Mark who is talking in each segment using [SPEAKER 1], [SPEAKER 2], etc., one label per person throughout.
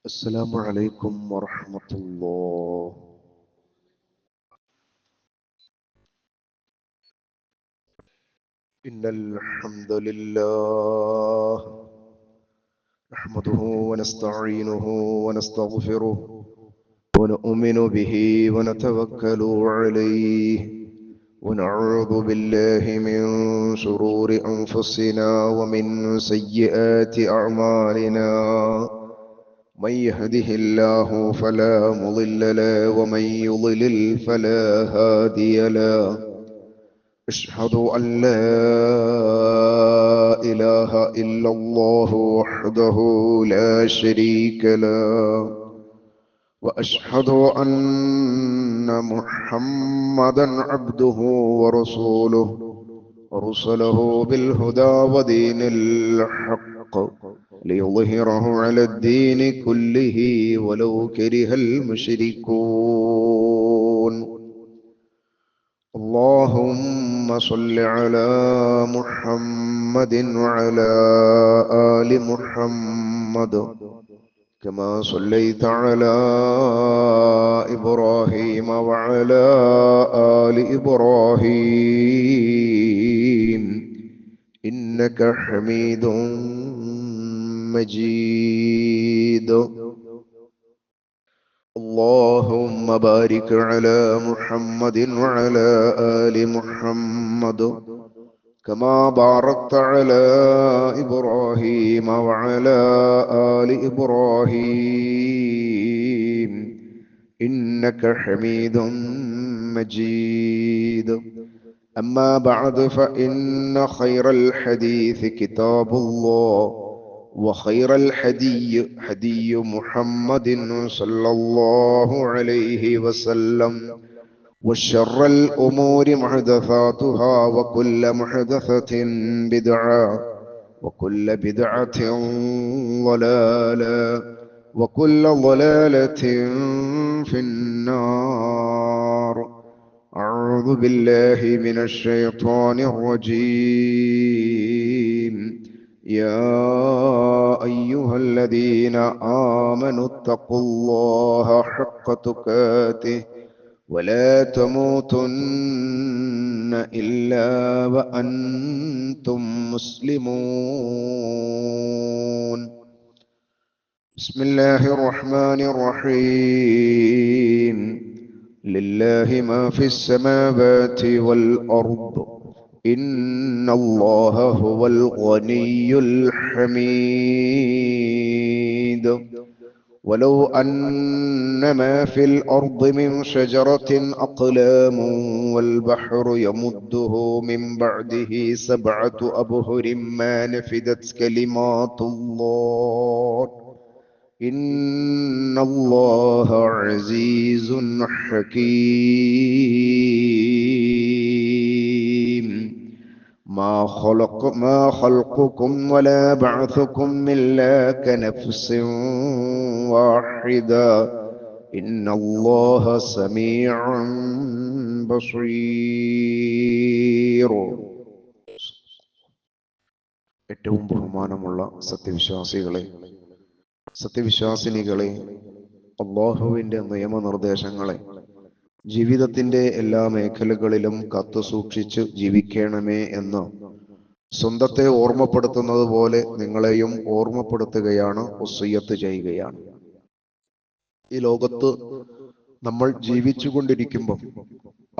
[SPEAKER 1] السلام عليكم ورحمة الله. إن الحمد لله نحمده ونستعينه ونستغفره ونؤمن به ونتوكل عليه ونعوذ بالله من شرور أنفسنا ومن سيئات أعمالنا. من يهده الله فلا مضل له ومن يضلل فلا هادي له. أشهد أن لا إله إلا الله وحده لا شريك له، وأشهد أن محمدا عبده ورسوله أرسله بالهدى ودين الحق ليظهره على الدين كله ولو كره المشركون. اللهم صل على محمد وعلى آل محمد كما صليت على إبراهيم وعلى آل إبراهيم إنك حميد مجيد. اللهم بارك على محمد وعلى آل محمد كما باركت على إبراهيم وعلى آل إبراهيم إنك حميد مجيد. أما بعد فإن خير الحديث كتاب الله، وخير الحدي حدي محمد صلى الله عليه وسلم، وشر الأمور محدثاتها وكل محدثة بدعة وكل بدعة ضلالة وكل ضلالة في النار. أعوذ بالله من الشيطان الرجيم. يا أيها الذين آمنوا اتقوا الله حق تقاته ولا تموتن إلا وأنتم مسلمون. بسم الله الرحمن الرحيم. لله ما في السماوات والأرض إن الله هو الغني الحميد. ولو أن ما في الأرض من شجرة أقلام والبحر يمده من بعده 7 أبحر ما نفدت كلمات الله إن الله عزيز حكيم. ما خلقكم ولا بعثكم إلا كنفس واحدة إن الله سميع بصير. ഏറ്റവും ബഹുമാനമുള്ള സത്യവിശ്വാസിനികളെ, അല്ലാഹുവിന്റെ നിയമനിർദ്ദേശങ്ങളെ ജീവിതത്തിന്റെ എല്ലാ മേഖലകളിലും കാത്തുസൂക്ഷിച്ച് ജീവിക്കണമേ എന്ന് സ്വന്തത്തെ ഓർമ്മപ്പെടുത്തുന്നത് പോലെ നിങ്ങളെയും ഓർമ്മപ്പെടുത്തുകയാണ്, വസിയ്യത്ത് ചെയ്യുകയാണ്. ഈ ലോകത്ത് നമ്മൾ ജീവിച്ചുകൊണ്ടിരിക്കുമ്പോൾ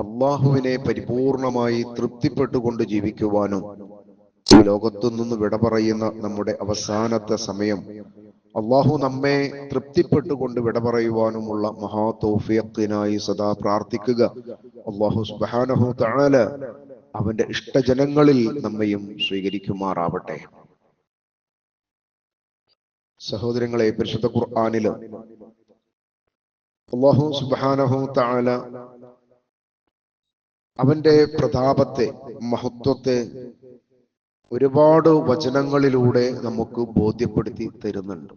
[SPEAKER 1] അല്ലാഹുവിനെ പരിപൂർണമായി തൃപ്തിപ്പെട്ടുകൊണ്ട് ജീവിക്കുവാനും ഈ ലോകത്തു നിന്ന് വിട പറയുന്ന നമ്മുടെ അവസാനത്തെ സമയം അല്ലാഹു നമ്മെ തൃപ്തിപ്പെട്ടുകൊണ്ട് വിട പറയുവാനുമുള്ള മഹാ തൗഫീഖിനായി സദാ പ്രാർത്ഥിക്കുക. അല്ലാഹു സുബ്ഹാനഹു തആല അവന്റെ ഇഷ്ടജനങ്ങളിൽ നമ്മയും സ്വീകരിക്കുമാറാവട്ടെ. സഹോദരങ്ങളെ, പരിശുദ്ധ ഖുർആനിൽ അല്ലാഹു സുബ്ഹാനഹു തആല അവന്റെ പ്രതാപത്തെ, മഹത്വത്തെ ഒരുപാട് വചനങ്ങളിലൂടെ നമുക്ക് ബോധ്യപ്പെടുത്തി തരുന്നുണ്ട്.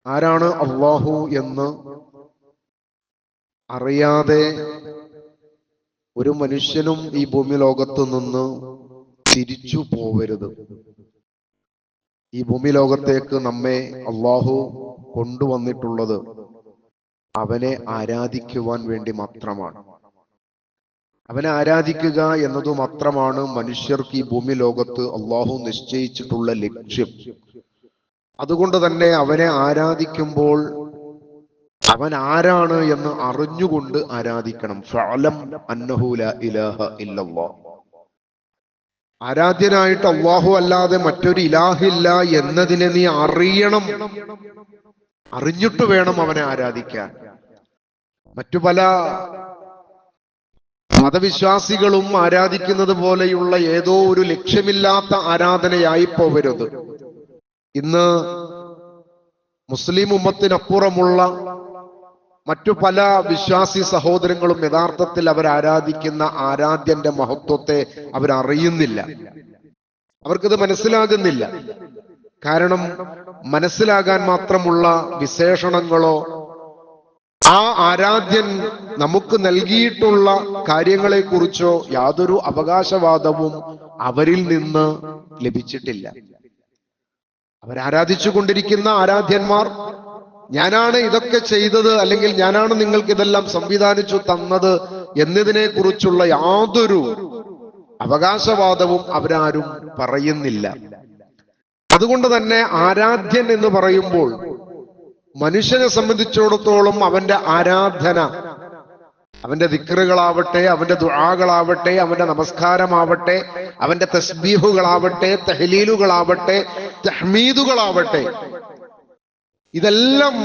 [SPEAKER 1] ആരാണ് അല്ലാഹു എന്ന് അറിയാതെ ഒരു മനുഷ്യനും ഈ ഭൂമി ലോകത്ത് നിന്ന് തിരിച്ചു പോവരുത്. ഈ ഭൂമി ലോകത്തേക്ക് നമ്മെ അള്ളാഹു കൊണ്ടുവന്നിട്ടുള്ളത് അവനെ ആരാധിക്കുവാൻ വേണ്ടി മാത്രമാണ്. അവനെ ആരാധിക്കുക എന്നതു മാത്രമാണ് മനുഷ്യർക്ക് ഈ ഭൂമി ലോകത്ത് അള്ളാഹു നിശ്ചയിച്ചിട്ടുള്ള ലക്ഷ്യം. അതുകൊണ്ട് തന്നെ അവനെ ആരാധിക്കുമ്പോൾ അവൻ ആരാണ് എന്ന് അറിഞ്ഞുകൊണ്ട് ആരാധിക്കണം. ഫഅലം അന്നഹു ലാ ഇലാഹ ഇല്ലല്ലാഹ്. ആരാധ്യനായിട്ട് അള്ളാഹു അല്ലാതെ മറ്റൊരു ഇലാഹില്ല എന്നതിനെ നീ അറിയണം. അറിഞ്ഞിട്ട് വേണം അവനെ ആരാധിക്കാൻ. മറ്റു പല മതവിശ്വാസികളും ആരാധിക്കുന്നത് പോലെയുള്ള ഏതോ ഒരു ലക്ഷ്യമില്ലാത്ത ആരാധനയായി പോവരുത്. ഇന്ന് മുസ്ലിം ഉമ്മത്തിനപ്പുറമുള്ള മറ്റു പല വിശ്വാസി സഹോദരങ്ങളും യഥാർത്ഥത്തിൽ അവർ ആരാധിക്കുന്ന ആരാധ്യന്റെ മഹത്വത്തെ അവരറിയുന്നില്ല. അവർക്കത് മനസ്സിലാകുന്നില്ല. കാരണം മനസ്സിലാകാൻ മാത്രമുള്ള വിശേഷണങ്ങളോ ആ ആരാധ്യൻ നമുക്ക് നൽകിയിട്ടുള്ള കാര്യങ്ങളെ കുറിച്ചോ യാതൊരു അവകാശവാദവും അവരിൽ നിന്ന് ലഭിച്ചിട്ടില്ല. അവരാരാധിച്ചു കൊണ്ടിരിക്കുന്ന ആരാധ്യന്മാർ ഞാനാണ് ഇതൊക്കെ ചെയ്തത്, അല്ലെങ്കിൽ ഞാനാണ് നിങ്ങൾക്ക് ഇതെല്ലാം സംവിധാനിച്ചു തന്നത് എന്നതിനെ കുറിച്ചുള്ള യാതൊരു അവകാശവാദവും അവരാരും പറയുന്നില്ല. അതുകൊണ്ട് തന്നെ ആരാധ്യൻ എന്ന് പറയുമ്പോൾ മനുഷ്യനെ സംബന്ധിച്ചിടത്തോളം അവന്റെ ആരാധന, അവന്റെ ദിക്റുകളാവട്ടെ, അവന്റെ ദുആകളാവട്ടെ, അവന്റെ നമസ്കാരമാവട്ടെ, അവന്റെ തസ്ബീഹുകളാവട്ടെ, തഹ്ലീലുകളാവട്ടെ, തഹ്മീദുകളാവട്ടെ, ഇതെല്ലാം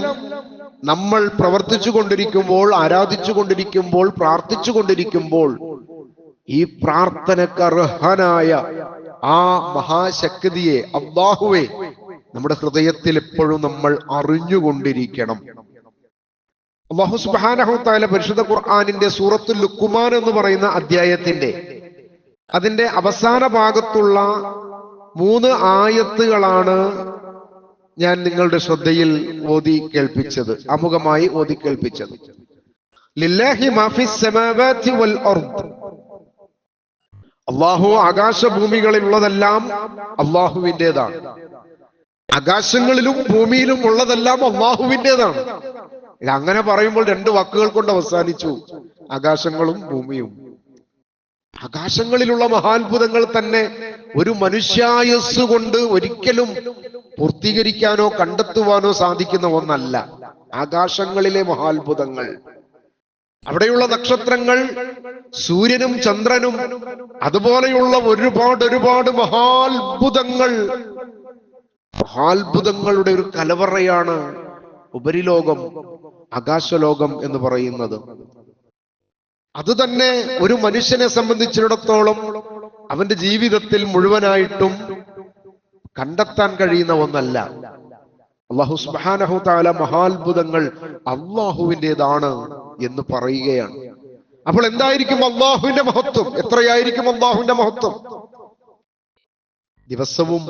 [SPEAKER 1] നമ്മൾ പ്രവർത്തിച്ചു കൊണ്ടിരിക്കുമ്പോൾ, ആരാധിച്ചു കൊണ്ടിരിക്കുമ്പോൾ, പ്രാർത്ഥിച്ചു കൊണ്ടിരിക്കുമ്പോൾ ഈ പ്രാർത്ഥനക്ക് അർഹനായ ആ മഹാശക്തിയെ, അല്ലാഹുവേ, നമ്മുടെ ഹൃദയത്തിൽ എപ്പോഴും നമ്മൾ അറിഞ്ഞുകൊണ്ടിരിക്കണം. അല്ലാഹു സുബ്ഹാനഹു തആല പരിശുദ്ധ ഖുർആനിന്റെ സൂറത്തുൽ ലുഖ്മാൻ എന്ന് പറയുന്ന അധ്യായത്തിന്റെ അതിന്റെ അവസാന ഭാഗത്തുള്ള 3 ആയത്തുകളാണ് ഞാൻ നിങ്ങളുടെ ശ്രദ്ധയിൽ ഓതി കേൾപ്പിച്ചത്, ആമുഖമായി ഓതി കേൾപ്പിച്ചത്. ലില്ലാഹി മാ ഫിസ് സമാവാതി വൽ അർദ്. അല്ലാഹു ആകാശഭൂമികളിലുള്ളതെല്ലാം അല്ലാഹുവിൻ്റെതാണ്. ആകാശങ്ങളിലും ഭൂമിയിലും ഉള്ളതെല്ലാം അല്ലാഹുവിൻ്റെതാണ്. ഇത് അങ്ങനെ പറയുമ്പോൾ 2 വാക്കുകൾ കൊണ്ട് അവസാനിച്ചു, ആകാശങ്ങളും ഭൂമിയും. ആകാശങ്ങളിലുള്ള മഹാത്ഭുതങ്ങൾ തന്നെ ഒരു മനുഷ്യായുസ് കൊണ്ട് ഒരിക്കലും പൂർത്തീകരിക്കാനോ കണ്ടെത്തുവാനോ സാധിക്കുന്ന ഒന്നല്ല. ആകാശങ്ങളിലെ മഹാത്ഭുതങ്ങൾ, അവിടെയുള്ള നക്ഷത്രങ്ങൾ, സൂര്യനും ചന്ദ്രനും, അതുപോലെയുള്ള ഒരുപാട് മഹാത്ഭുതങ്ങളുടെ ഒരു കലവറയാണ് ഉപരിലോകം, ആകാശലോകം എന്ന് പറയുന്നത്. അത് തന്നെ ഒരു മനുഷ്യനെ സംബന്ധിച്ചിടത്തോളം അവന്റെ ജീവിതത്തിൽ മുഴുവനായിട്ടും കണ്ടെത്താൻ കഴിയുന്ന ഒന്നല്ല. അല്ലാഹു സുബ്ഹാനഹു തആല മഹാത്ഭുതങ്ങൾ അല്ലാഹുവിൻ്റെതാണ് എന്ന് പറയുകയാണ്. അപ്പോൾ എന്തായിരിക്കും അല്ലാഹുവിന്റെ മഹത്വം? എത്രയായിരിക്കും അല്ലാഹുവിന്റെ മഹത്വം? ദിവസവും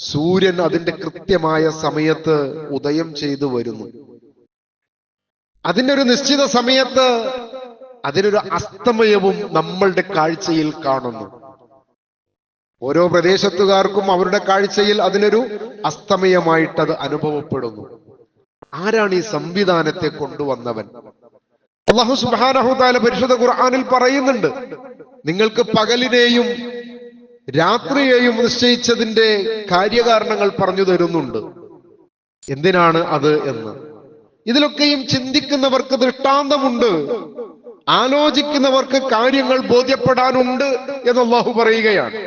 [SPEAKER 1] സൂര്യൻ അതിന്റെ കൃത്യമായ സമയത്ത് ഉദയം ചെയ്തു വരുന്നു. അതിന്റെ ഒരു നിശ്ചിത സമയത്ത് അതിനൊരു അസ്തമയവും നമ്മളുടെ കാഴ്ചയിൽ കാണുന്നു. ഓരോ പ്രദേശത്തുകാർക്കും അവരുടെ കാഴ്ചയിൽ അതിനൊരു അസ്തമയമായിട്ടത് അനുഭവപ്പെടുന്നു. ആരാണ് ഈ സംവിധാനത്തെ കൊണ്ടുവന്നവൻ? അല്ലാഹു സുബ്ഹാനഹു തആല പരിശുദ്ധ ഖുർആനിൽ പറയുന്നുണ്ട്, നിങ്ങൾക്ക് പകലിനെയും രാത്രിയെയും നിശ്ചയിച്ചതിന്റെ കാര്യകാരണങ്ങൾ പറഞ്ഞു തരുന്നുണ്ട്. എന്തിനാണ് അത് എന്ന് ഇതിലൊക്കെയും ചിന്തിക്കുന്നവർക്ക് ദൃഷ്ടാന്തമുണ്ട്, ആലോചിക്കുന്നവർക്ക് കാര്യങ്ങൾ ബോധ്യപ്പെടാനുണ്ട് എന്ന് അല്ലാഹു പറയുകയാണ്.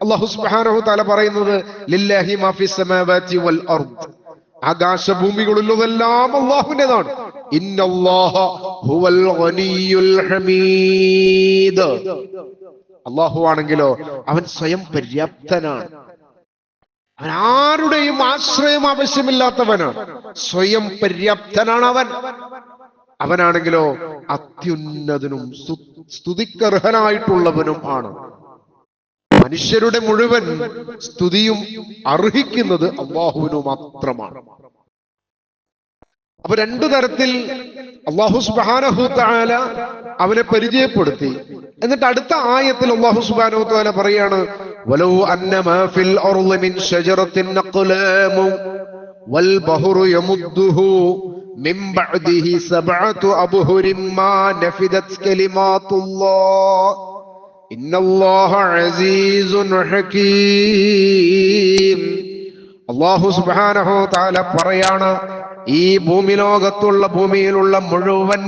[SPEAKER 1] അല്ലാഹു സുബ്ഹാനഹു തആല പറയുന്നത് ലില്ലാഹി മാ ഫിസ് സമാവാതി വൽ അർദ്. ആകാശഭൂമികളിലുള്ളതെല്ലാം അല്ലാഹുവിൻ്റെതാണ്. ഇന്നല്ലാഹ ഹുവൽ ഗനിയുൽ ഹമീദ്. അല്ലാഹു ആണെങ്കിലോ അവൻ സ്വയം പര്യാപ്തനാണ്. അവൻ ആരുടെയും ആശ്രയം ആവശ്യമില്ലാത്തവനാണ്, സ്വയം പര്യാപ്തനാണ് അവൻ. അവനാണെങ്കിലോ അത്യുന്നതനും സ്തുതിക്കർഹനായിട്ടുള്ളവനും ആണ്. മനുഷ്യരുടെ മുഴുവൻ സ്തുതിയും അർഹിക്കുന്നത് അല്ലാഹുവിനു മാത്രമാണ്. അപ്പൊ 2 തരത്തിൽ അല്ലാഹു സുബ്ഹാനഹു തആല അവനെ പരിചയപ്പെടുത്തി. എന്നിട്ട് അടുത്ത ആയത്തിൽ അല്ലാഹു സുബ്ഹാനഹു തആല പറയാണ്, വലൗ അന്നമാ ഫിൽ അർളി മിൻ ശജറത്തിൻ അഖ്ലാമു വൽ ബഹ്റു യമുദ്ദുഹു മിൻ ബഅദിഹി സബ്അതു അബ്ഹുരിൻ മാ നഫിദത് കലിമാത്തുല്ലാഹ് ഇന്നല്ലാഹ അസീസുൻ ഹകീം. അല്ലാഹു സുബ്ഹാനഹു വ തആല പറയാണ്, ഈ ഭൂമിയിലുള്ള മുഴുവൻ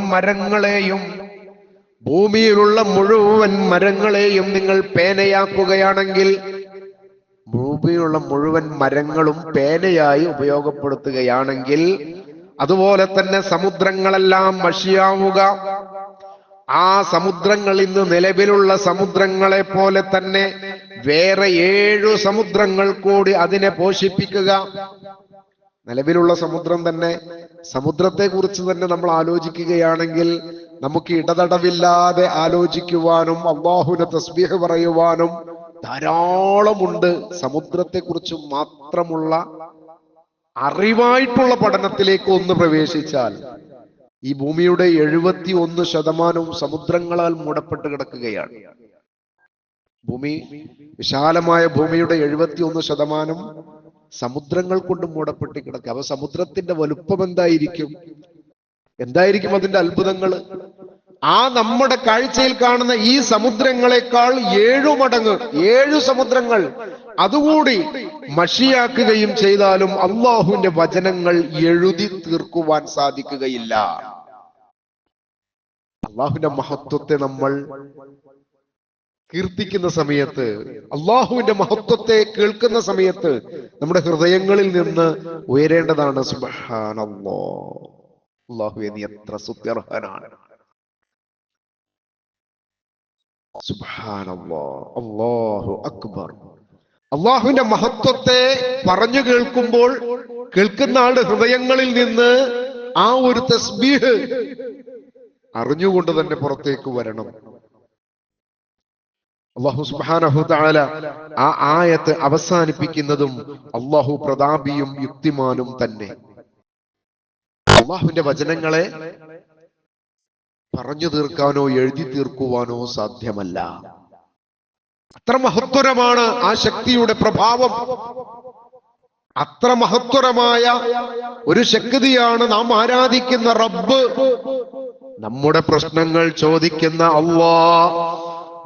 [SPEAKER 1] മരങ്ങളെയും നിങ്ങൾ പേനയാക്കുകയാണെങ്കിൽ, ഭൂമിയിലുള്ള മുഴുവൻ മരങ്ങളും പേനയായി ഉപയോഗപ്പെടുത്തുകയാണെങ്കിൽ, അതുപോലെ തന്നെ സമുദ്രങ്ങളെല്ലാം മഷിയാവുക. ആ സമുദ്രങ്ങൾ ഇന്ന് നിലവിലുള്ള സമുദ്രങ്ങളെ പോലെ തന്നെ വേറെ 7 സമുദ്രങ്ങൾ കൂടി അതിനെ പോഷിപ്പിക്കുക. നിലവിലുള്ള സമുദ്രം തന്നെ, സമുദ്രത്തെ കുറിച്ച് തന്നെ നമ്മൾ ആലോചിക്കുകയാണെങ്കിൽ നമുക്ക് ഇടതടവില്ലാതെ ആലോചിക്കുവാനും അല്ലാഹുവിനെ തസ്ബീഹ് പറയുവാനും ധാരാളമുണ്ട്. സമുദ്രത്തെ കുറിച്ച് മാത്രമുള്ള അറിവായിട്ടുള്ള പഠനത്തിലേക്ക് ഒന്ന് പ്രവേശിച്ചാൽ ഈ ഭൂമിയുടെ 71% സമുദ്രങ്ങളാൽ മൂടപ്പെട്ട് കിടക്കുകയാണ്. ഭൂമി, വിശാലമായ ഭൂമിയുടെ 71% സമുദ്രങ്ങൾ കൊണ്ട് മൂടപ്പെട്ട് കിടക്കുക. അപ്പൊ സമുദ്രത്തിന്റെ വലുപ്പം എന്തായിരിക്കും അതിന്റെ അത്ഭുതങ്ങൾ? ആ നമ്മുടെ കാഴ്ചയിൽ കാണുന്ന ഈ സമുദ്രങ്ങളെക്കാൾ 7 മടങ്ങ് 7 സമുദ്രങ്ങൾ അതുകൂടി മഷിയാക്കുകയും ചെയ്താലും അള്ളാഹുവിന്റെ വചനങ്ങൾ എഴുതി തീർക്കുവാൻ സാധിക്കുകയില്ല. അള്ളാഹുവിന്റെ മഹത്വത്തെ നമ്മൾ കീർത്തിക്കുന്ന സമയത്ത്, അള്ളാഹുവിന്റെ മഹത്വത്തെ കേൾക്കുന്ന സമയത്ത് നമ്മുടെ ഹൃദയങ്ങളിൽ നിന്ന് ഉയരേണ്ടതാണ് സുബ്ഹാനല്ലാഹ്, അല്ലാഹുവേ നീ എത്ര സ്തുത്യർഹനാണ്, സുബ്ഹാനല്ലാഹ്, അല്ലാഹു അക്ബർ. അള്ളാഹുവിന്റെ മഹത്വത്തെ പറഞ്ഞു കേൾക്കുമ്പോൾ കേൾക്കുന്ന ആളുടെ ഹൃദയങ്ങളിൽ നിന്ന് ആ ഒരു തസ്ബീഹ് അറിഞ്ഞുകൊണ്ട് തന്നെ പുറത്തേക്ക് വരണം. അല്ലാഹു സുബ്ഹാനഹു തആല ആ ആയത്ത് അവസാനിപ്പിക്കുന്നതും അല്ലാഹു പ്രതാപിയും യുക്തിമാനും തന്നെ. അല്ലാഹുവിന്റെ വചനങ്ങളെ പറഞ്ഞു തീർക്കാനോ എഴുതി തീർക്കുവാനോ സാധ്യമല്ല. അത്ര മഹത്വരമാണ് ആ ശക്തിയുടെ പ്രഭാവം. അത്ര മഹത്വരമായ ഒരു ശക്തിയാണ് നാം ആരാധിക്കുന്ന റബ്ബ്. നമ്മുടെ പ്രശ്നങ്ങൾ ചോദിക്കുന്ന അല്ലാഹ്,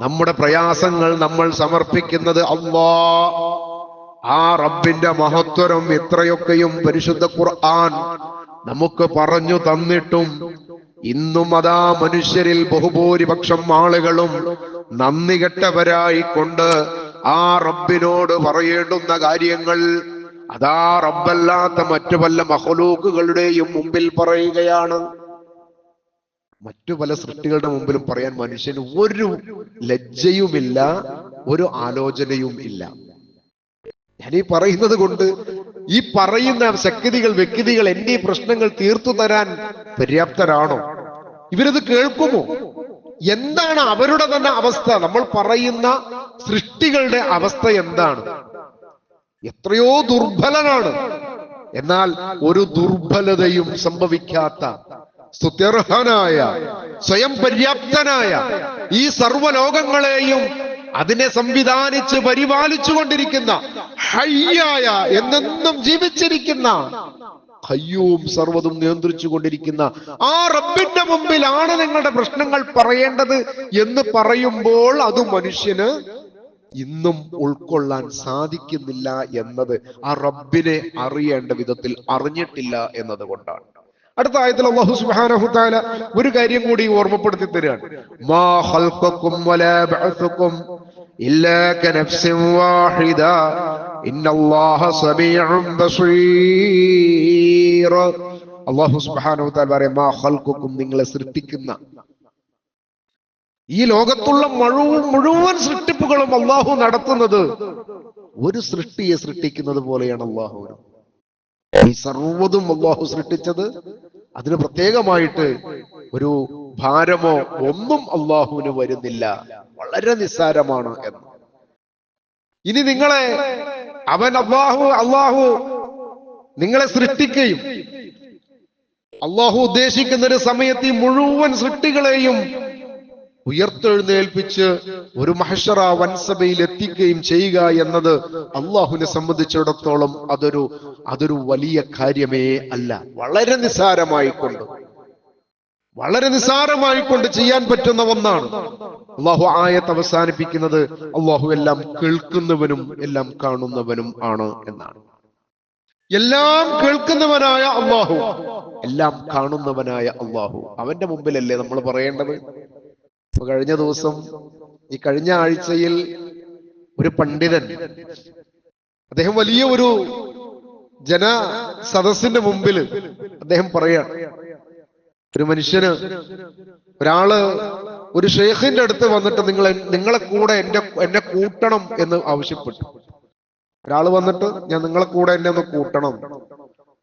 [SPEAKER 1] നമ്മുടെ പ്രയാസങ്ങൾ നമ്മൾ സമർപ്പിക്കുന്നത് അല്ലാഹ്. ആ റബ്ബിന്റെ മഹത്വരം എത്രയൊക്കെയും പരിശുദ്ധ ഖുർആൻ നമുക്ക് പറഞ്ഞു തന്നിട്ടും ഇന്നും അതാ മനുഷ്യരിൽ ബഹുഭൂരിപക്ഷം ആളുകളും നന്ദി കെട്ടവരായി കൊണ്ട് ആ റബ്ബിനോട് പറയേണ്ടുന്ന കാര്യങ്ങൾ അതാ റബ്ബല്ലാത്ത മറ്റു പല മഖ്ലൂക്കുകളുടെയും മുമ്പിൽ പറയുകയാണ്. മറ്റു പല സൃഷ്ടികളുടെ മുമ്പിലും പറയാൻ മനുഷ്യന് ഒരു ലജ്ജയുമില്ല, ഒരു ആലോചനയും ഇല്ല. ഞാൻ ഈ പറയുന്നത് കൊണ്ട് ഈ പറയുന്ന വ്യക്തികൾ എന്റെ ഈ പ്രശ്നങ്ങൾ തീർത്തു തരാൻ പര്യാപ്തരാണോ? ഇവരത് കേൾക്കുമോ? എന്താണ് അവരുടെ തന്നെ അവസ്ഥ? നമ്മൾ പറയുന്ന സൃഷ്ടികളുടെ അവസ്ഥ എന്താണ്? എത്രയോ ദുർബലനാണ്. എന്നാൽ ഒരു ദുർബലതയും സംഭവിക്കാത്ത സ്തുത്യർഹനായ സ്വയം പര്യാപ്തനായ ഈ സർവ്വലോകങ്ങളെയും അതിനെ സംവിധാനിച്ച് പരിപാലിച്ചു കൊണ്ടിരിക്കുന്ന ഹയ്യായ എന്നെന്നും ജീവിച്ചിരിക്കുന്ന ഖയ്യൂം സർവ്വതും നിയന്ത്രിച്ചു കൊണ്ടിരിക്കുന്ന ആ റബ്ബിന്റെ മുമ്പിലാണ് നിങ്ങളുടെ പ്രശ്നങ്ങൾ പറയേണ്ടത് എന്ന് പറയുമ്പോൾ അത് മനുഷ്യന് ഇന്നും ഉൾക്കൊള്ളാൻ സാധിക്കുന്നില്ല എന്നത് ആ റബ്ബിനെ അറിയേണ്ട വിധത്തിൽ അറിഞ്ഞിട്ടില്ല എന്നത് കൊണ്ടാണ്. അടുത്ത ആയത്തിൽ അല്ലാഹു സുബ്ഹാനഹു തആല ഒരു കാര്യം കൂടി ഓർമ്മപ്പെടുത്തി തരികയാണ്. മാ ഖൽഖുകും വലാ ബഅസുകും ഇല്ലാ കനഫ്സിൻ വാഹിദ ഇന്നല്ലാഹ സമീഉൻ ബസീർ. അല്ലാഹു സുബ്ഹാനഹു തആല പറയും, മാ ഖൽഖുകും, നിങ്ങളെ സൃഷ്ടിക്കുന്ന ഈ ലോകത്തുള്ള മുഴുവൻ സൃഷ്ടിപ്പുകളും അല്ലാഹു നടത്തുന്നത് ഒരു സൃഷ്ടിയെ സൃഷ്ടിക്കുന്നത് പോലെയാണ്. അല്ലാഹു ഈ സർവ്വതും അല്ലാഹു സൃഷ്ടിച്ചത് അതിന് പ്രത്യേകമായിട്ട് ഒരു ഭാരമോ ഒന്നും അല്ലാഹുവിന് വരുന്നില്ല, വളരെ നിസ്സാരമാണ് എന്ന്. ഇനി നിങ്ങളെ അല്ലാഹു നിങ്ങളെ സൃഷ്ടിക്കുകയും അല്ലാഹു ഉദ്ദേശിക്കുന്ന ഒരു സമയത്ത് ഈ മുഴുവൻ സൃഷ്ടികളെയും ഉയർത്തെഴുന്നേൽപ്പിച്ച് ഒരു മഹ്ശറ വൻസഭയിൽ എത്തിക്കുകയും ചെയ്യുക എന്നത് അള്ളാഹുവിനെ സംബന്ധിച്ചിടത്തോളം അതൊരു വലിയ കാര്യമേ അല്ല. വളരെ നിസാരമായിക്കൊണ്ട് ചെയ്യാൻ പറ്റുന്ന ഒന്നാണ്. അള്ളാഹു ആയത്ത് അവസാനിപ്പിക്കുന്നത് അള്ളാഹു എല്ലാം കേൾക്കുന്നവനും എല്ലാം കാണുന്നവനും ആണ് എന്നാണ്. എല്ലാം കേൾക്കുന്നവനായ അള്ളാഹു, എല്ലാം കാണുന്നവനായ അള്ളാഹു, അവന്റെ മുമ്പിലല്ലേ നമ്മൾ പറയേണ്ടത്? കഴിഞ്ഞ ആഴ്ചയിൽ ഒരു പണ്ഡിതൻ, അദ്ദേഹം വലിയ ഒരു സദസ്സിന്റെ മുമ്പിൽ അദ്ദേഹം പറയാണ്, ഒരു മനുഷ്യന്, ഒരാള് ഒരു ഷെയ്ഖിന്റെ അടുത്ത് വന്നിട്ട് നിങ്ങളെ കൂടെ എന്നെ കൂട്ടണം എന്ന് ആവശ്യപ്പെട്ടു. ഒരാള് വന്നിട്ട് നിങ്ങളെ കൂടെ എന്നെ ഒന്ന് കൂട്ടണം.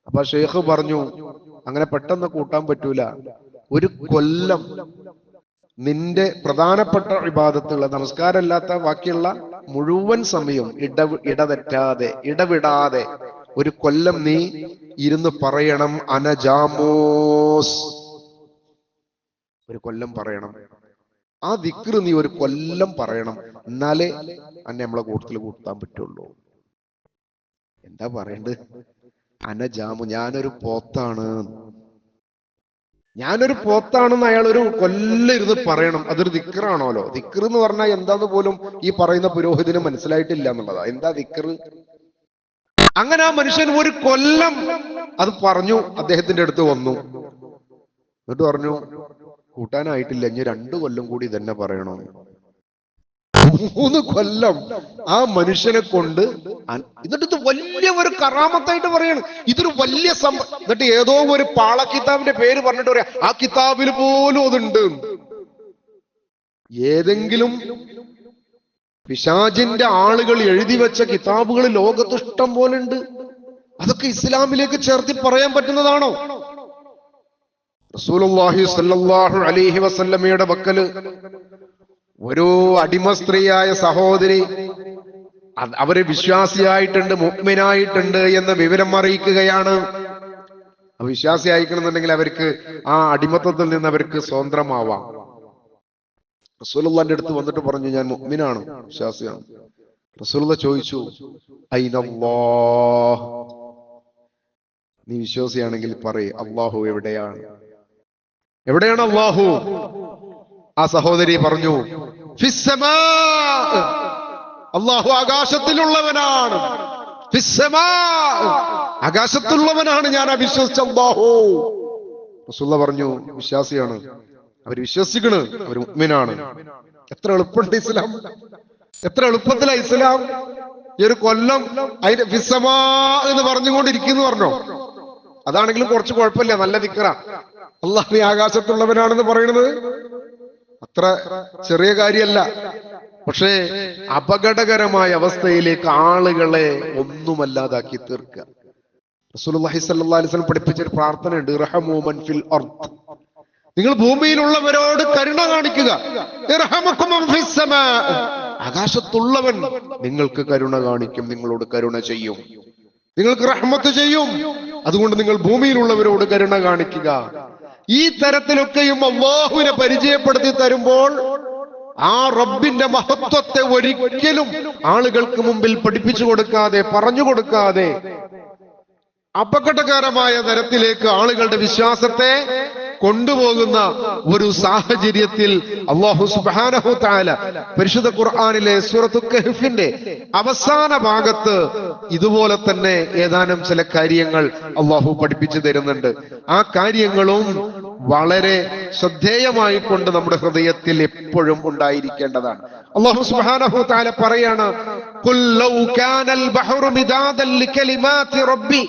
[SPEAKER 1] അപ്പൊ ഷെയ്ഖ് പറഞ്ഞു, അങ്ങനെ പെട്ടെന്ന് കൂട്ടാൻ പറ്റൂല. ഒരു കൊല്ലം നിന്റെ പ്രധാനപ്പെട്ട ഇബാദത്തുള്ള നമസ്കാരമല്ലാത്ത ബാക്കിയുള്ള മുഴുവൻ സമയം ഇടവിടാതെ ഒരു കൊല്ലം നീ ഇരുന്ന് പറയണം അനജാമോസ്. ഒരു കൊല്ലം പറയണം. ആ ദിക്ർ നീ ഒരു കൊല്ലം പറയണം, എന്നാലേ അന്നെ നമ്മളെ കൂട്ടത്തിൽ കൂട്ടാൻ പറ്റുള്ളൂ. എന്താ പറയണ്ട്? അനജാമു, ഞാനൊരു പോത്താണെന്ന് അയാൾ ഒരു കൊല്ലം ഇരുന്ന് പറയണം. അതൊരു ദിക്റാണോലോ? ദിക്ർ എന്ന് പറഞ്ഞാൽ എന്താന്ന് പോലും ഈ പറയുന്ന പുരോഹിതന് മനസ്സിലായിട്ടില്ല എന്നുള്ളതാ. എന്താ ദിക്ർ? അങ്ങനെ ആ മനുഷ്യൻ ഒരു കൊല്ലം അത് പറഞ്ഞു. അദ്ദേഹത്തിന്റെ അടുത്ത് വന്നു, എന്നിട്ട് പറഞ്ഞു, കൂട്ടാനായിട്ടില്ല, ഇനി 2 കൊല്ലം കൂടി തന്നെ പറയണോ? 3 കൊല്ലം ആ മനുഷ്യനെ കൊണ്ട്, എന്നിട്ട് ഇത് വലിയ ഒരു കറാമത്തായിട്ട് പറയാണ്, ഇതൊരു വലിയ എന്നിട്ട് ഏതോ ഒരു പാള കിതാബിന്റെ പേര് പറഞ്ഞിട്ട് പറയാ, ആ കിതാബിൽ പോലും അതുണ്ട്. ഏതെങ്കിലും പിശാചിന്റെ ആളുകൾ എഴുതി വെച്ച കിതാബുകൾ ലോകത്ത് ഇഷ്ടം പോലെ ഉണ്ട്. അതൊക്കെ ഇസ്ലാമിലേക്ക് ചേർത്തി പറയാൻ പറ്റുന്നതാണോ? റസൂലുള്ളാഹി സ്വല്ലല്ലാഹു അലൈഹി വസല്ലമയുടെ പക്കല് ഒരു അടിമ സ്ത്രീയായ സഹോദരി, അവര് വിശ്വാസിയായിട്ടുണ്ട്, മുഅ്മിനായിട്ടുണ്ട് എന്ന വിവരം അറിയിക്കുകയാണ്. വിശ്വാസി അയക്കണമെന്നുണ്ടെങ്കിൽ അവർക്ക് ആ അടിമത്തത്തിൽ നിന്ന് അവർക്ക് സ്വതന്ത്രമാവാം. റസൂലുള്ളാഹിന്റെ അടുത്ത് വന്നിട്ട് പറഞ്ഞു, ഞാൻ മുഅ്മിനാണ്, വിശ്വാസിയാണ്. റസൂലുള്ളാഹി ചോദിച്ചു, ഐനല്ലാഹ്, നീ വിശ്വാസിയാണെങ്കിൽ പറയ്, അല്ലാഹു എവിടെയാണ് അല്ലാഹു? ആ സഹോദരി പറഞ്ഞു, ഫിസ്സമാ, അല്ലാഹു ആകാശത്തിലുള്ളവനാണ്. ഫിസ്സമാ, ആകാശത്തുള്ളവനാണ് ഞാൻ വിശ്വസിച്ച അല്ലാഹു. റസൂലുള്ളാഹി പറഞ്ഞു, വിശ്വാസിയാണ്, അവർ വിശ്വസിക്കണ്, അവർ മുഅ്മിനാണ്. എത്ര എളുപ്പമുണ്ട് ഇസ്ലാം! എത്ര എളുപ്പത്തിലാണ് ഇസ്ലാം! ഈ ഒരു കൊല്ലം അതിന്റെ ഫിസ്സമാ എന്ന് പറഞ്ഞുകൊണ്ടിരിക്കുന്നു പറഞ്ഞോ. അതാണെങ്കിലും കുറച്ച് കുഴപ്പമില്ല, നല്ല ദിക്റാ. അല്ലാഹു ആകാശത്തുള്ളവനാണെന്ന് പറയുന്നത് അത്ര ചെറിയ കാര്യമല്ല. പക്ഷേ അപകടകരമായ അവസ്ഥയിലേക്ക് ആളുകളെ ഒന്നുമല്ലാതാക്കി തീർക്കുക. റസൂലുള്ളാഹി സ്വല്ലല്ലാഹു അലൈഹി വസല്ലം പഠിപ്പിച്ചൊരു പ്രാർത്ഥനയുണ്ട്, ഇർഹമൂ മൻ ഫിൽ അർദ്, നിങ്ങൾ ഭൂമിയിലുള്ളവരോട് കരുണ കാണിക്കുക. ഇർഹമുകും മൻ ഫിസ് സമാ, ആകാശത്തുള്ളവൻ നിങ്ങൾക്ക് കരുണ കാണിക്കും, നിങ്ങളോട് കരുണ ചെയ്യും, നിങ്ങൾക്ക് റഹ്മത്ത് ചെയ്യും. അതുകൊണ്ട് നിങ്ങൾ ഭൂമിയിലുള്ളവരോട് കരുണ കാണിക്കുക. ഈ തരത്തിലൊക്കെയും അല്ലാഹുവിനെ പരിചയപ്പെടുത്തി തരുമ്പോൾ ആ റബ്ബിന്റെ മഹത്വത്തെ ഒരിക്കലും ആളുകൾക്ക് മുമ്പിൽ പഠിപ്പിച്ചു കൊടുക്കാതെ, പറഞ്ഞു കൊടുക്കാതെ, അപകടകരമായ തരത്തിലേക്ക് ആളുകളുടെ വിശ്വാസത്തെ കൊണ്ടുപോകുന്ന ഒരു സാഹചര്യത്തിൽ അല്ലാഹു സുബ്ഹാനഹു തആല പരിശുദ്ധ ഖുർആനിലെ സൂറത്തുൽ കഹ്ഫിന്റെ അവസാന ഭാഗത്ത് ഇതുപോലെ തന്നെ ഏതാനും ചില കാര്യങ്ങൾ അല്ലാഹു പഠിപ്പിച്ചു തരുന്നുണ്ട്. ആ കാര്യങ്ങളും വളരെ ശ്രദ്ധേയമായി കൊണ്ട് നമ്മുടെ ഹൃദയത്തിൽ എപ്പോഴും ഉണ്ടായിരിക്കേണ്ടതാണ്. അല്ലാഹു സുബ്ഹാനഹു തആല പറയാണ്, ഖുൽ ലൗ കാനൽ ബഹ്റു മിദാദൻ ലികലിമാതി റബ്ബി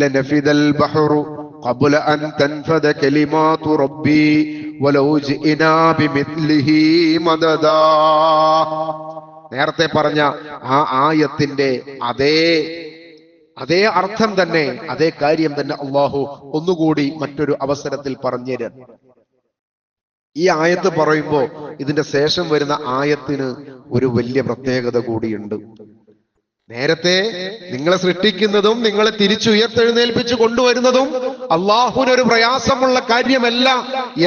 [SPEAKER 1] ലനഫിദൽ ബഹ്റു ഖബ്ല അൻ തൻഫദ കലിമാതു റബ്ബി വലൗ ജിഇനാ ബിമിത്ലിഹി മദദാ. നേരത്തെ പറഞ്ഞ ആ ആയത്തിന്റെ അതേ അർത്ഥം തന്നെ, അതേ കാര്യം തന്നെ അല്ലാഹു ഒന്നുകൂടി മറ്റൊരു അവസരത്തിൽ പറഞ്ഞുതരാൻ. ഈ ആയത്ത് പറയുമ്പോ ഇതിന്റെ ശേഷം വരുന്ന ആയത്തിന് ഒരു വലിയ പ്രത്യേകത കൂടിയുണ്ട്. നേരത്തെ നിങ്ങളെ സൃഷ്ടിക്കുന്നതും നിങ്ങളെ തിരിച്ചുയർത്തെഴുന്നേൽപ്പിച്ചു കൊണ്ടുവരുന്നതും അള്ളാഹുവിനൊരു പ്രയാസമുള്ള കാര്യമല്ല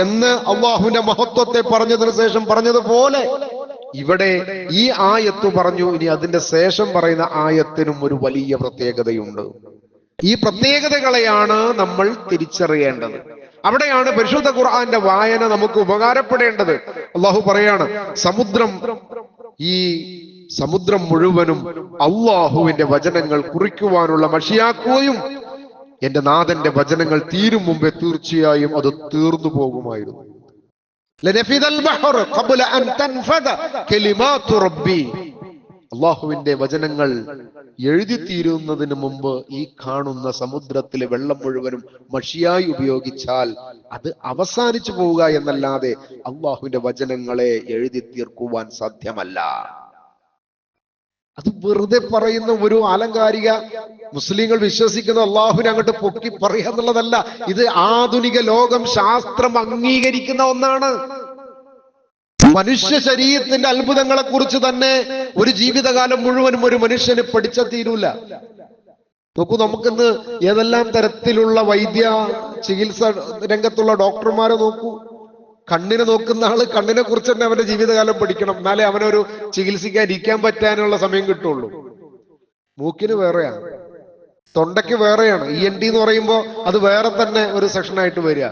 [SPEAKER 1] എന്ന് അള്ളാഹുവിന്റെ മഹത്വത്തെ പറഞ്ഞതിനു ശേഷം പറഞ്ഞതുപോലെ ഇവിടെ ഈ ആയത്ത് പറഞ്ഞു. ഇനി അതിന്റെ ശേഷം പറയുന്ന ആയത്തിനും ഒരു വലിയ പ്രത്യേകതയുണ്ട്. ഈ പ്രത്യേകതകളെയാണ് നമ്മൾ തിരിച്ചറിയേണ്ടത്. അവിടെയാണ് പരിശുദ്ധ ഖുർആന്റെ വായന നമുക്ക് ഉപകാരപ്പെടേണ്ടത്. അള്ളാഹു പറയാണ്, സമുദ്രം മുഴുവനും അള്ളാഹുവിന്റെ വചനങ്ങൾ കുറിക്കുവാനുള്ള മഷിയാക്കുകയും എന്റെ നാഥന്റെ വചനങ്ങൾ തീരും മുമ്പേ തീർച്ചയായും അത് തീർന്നു പോകുമായിരുന്നു. അള്ളാഹുവിന്റെ വചനങ്ങൾ എഴുതി തീരുന്നതിന് മുമ്പ് ഈ കാണുന്ന സമുദ്രത്തിലെ വെള്ളം മുഴുവനും മഷിയായി ഉപയോഗിച്ചാൽ അത് അവസാനിച്ചു പോവുക എന്നല്ലാതെ അള്ളാഹുവിന്റെ വചനങ്ങളെ എഴുതി തീർക്കുവാൻ സാധ്യമല്ല. അത് വെറുതെ പറയുന്ന ഒരു ആലങ്കാരിക മുസ്ലിങ്ങൾ വിശ്വസിക്കുന്ന അള്ളാഹുവിനെ അങ്ങോട്ട് പൊക്കി പറയുക എന്നുള്ളതല്ല. ഇത് ആധുനിക ലോകം ശാസ്ത്രം അംഗീകരിക്കുന്ന ഒന്നാണ്. മനുഷ്യ ശരീരത്തിന്റെ അത്ഭുതങ്ങളെ കുറിച്ച് തന്നെ ഒരു ജീവിതകാലം മുഴുവനും ഒരു മനുഷ്യന് പഠിച്ച തീരൂല. നോക്കൂ, നമുക്കിന്ന് ഏതെല്ലാം തരത്തിലുള്ള വൈദ്യ ചികിത്സ രംഗത്തുള്ള ഡോക്ടർമാരെ നോക്കൂ. കണ്ണിനെ നോക്കുന്ന ആള് കണ്ണിനെ കുറിച്ച് തന്നെ അവന്റെ ജീവിതകാലം പഠിക്കണം, എന്നാലേ അവനൊരു ചികിത്സിക്കാൻ ഇരിക്കാൻ പറ്റാനുള്ള സമയം കിട്ടുള്ളൂ. മൂക്കിന് വേറെയാണ്, തൊണ്ടയ്ക്ക് വേറെയാണ്. ENT എന്ന് പറയുമ്പോ അത് വേറെ തന്നെ ഒരു സെക്ഷനായിട്ട് വരിക.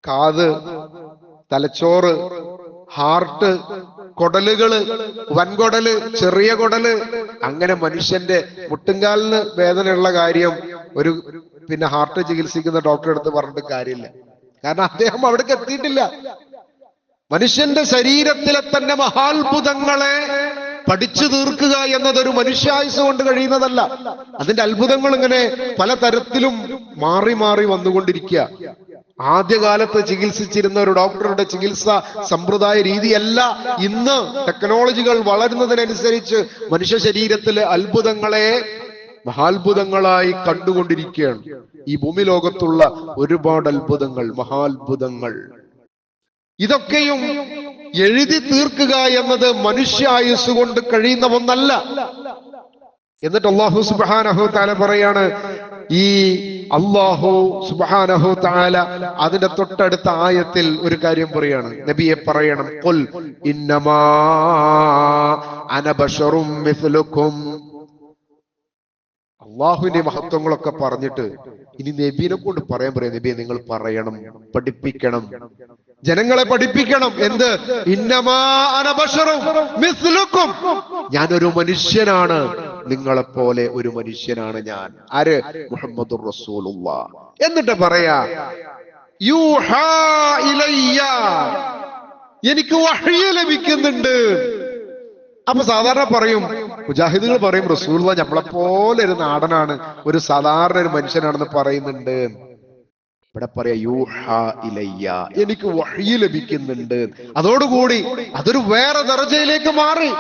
[SPEAKER 1] കാത്, തലച്ചോറ്, ഹാർട്ട്, കൊടലുകള്, വൻകൊടല്, ചെറിയ കൊടല്, അങ്ങനെ മനുഷ്യന്റെ മുട്ടുംകാലിന് വേദനയുള്ള കാര്യം ഒരു ഹാർട്ട് ചികിത്സിക്കുന്ന ഡോക്ടറെ അടുത്ത് പറഞ്ഞിട്ട് കാര്യമില്ല. കാരണം അദ്ദേഹം അവിടേക്ക് എത്തിയിട്ടില്ല. മനുഷ്യന്റെ ശരീരത്തിലെ തന്നെ മഹാത്ഭുതങ്ങളെ പഠിച്ചു തീർക്കുക എന്നതൊരു മനുഷ്യായുസ് കൊണ്ട് കഴിയുന്നതല്ല. അതിന്റെ അത്ഭുതങ്ങൾ ഇങ്ങനെ പലതരത്തിലും മാറി മാറി വന്നുകൊണ്ടിരിക്കുക. ആദ്യകാലത്ത് ചികിത്സിച്ചിരുന്ന ഒരു ഡോക്ടറുടെ ചികിത്സ സമ്പ്രദായ രീതിയല്ല ഇന്ന്. ടെക്നോളജികൾ വളരുന്നതിനനുസരിച്ച് മനുഷ്യ ശരീരത്തിലെ അത്ഭുതങ്ങളെ മഹാത്ഭുതങ്ങളായി കണ്ടുകൊണ്ടിരിക്കുകയാണ്. ഈ ഭൂമി ലോകത്തുള്ള ഒരുപാട് അത്ഭുതങ്ങൾ, മഹാത്ഭുതങ്ങൾ, ഇതൊക്കെയും എഴുതി തീർക്കുക എന്നത് മനുഷ്യായുസ് കൊണ്ട് കഴിയുന്ന ഒന്നല്ല. എന്നിട്ട് അല്ലാഹു സുബ്ഹാനഹു തആല പറയാണ്, ഈ അല്ലാഹു സുബ്ഹാനഹു തആല അതിന്റെ തൊട്ടടുത്ത ആയത്തിൽ ഒരു കാര്യം പറയാണ്. നബിയെ പറയണം, ഖുൽ ഇന്നമാ അന ബശറും മിസ്ലുക്കും. അള്ളാഹുവിന്റെ മഹത്വങ്ങളൊക്കെ പറഞ്ഞിട്ട് ഇനി നബിയെ കൊണ്ട് പറയാൻ പറയാം, നബിയെ നിങ്ങൾ പറയണം, പഠിപ്പിക്കണം, ജനങ്ങളെ പഠിപ്പിക്കണം. എന്ത്? ഇന്നമാ അന ബശറും മിസ്ലുക്കും, ഞാനൊരു മനുഷ്യനാണ്, നിങ്ങളെപ്പോലെ ഒരു മനുഷ്യനാണ് ഞാൻ. ആര്? മുഹമ്മദുർ റസൂലുള്ളാഹ്. എന്നിട്ട് പറയാ, യൂഹാ ഇലയ്യ, എനിക്ക് വഹ്യ് ലഭിക്കുന്നുണ്ട്. അപ്പൊ സാധാരണ പറയും, മുജാഹിദുകൾ പറയും, റസൂലുള്ളാഹ് നമ്മളെപ്പോലെ ഒരു നാടനാണ്, ഒരു സാധാരണ ഒരു മനുഷ്യനാണെന്ന് പറയുന്നുണ്ട്. ഇവിടെ പറയാ യൂഹാ ഇലയ്യ, എനിക്ക് വഹ്യ് ലഭിക്കുന്നുണ്ട്. അതോടുകൂടി അതൊരു വേറെ ദർജയിലേക്ക് മാറി.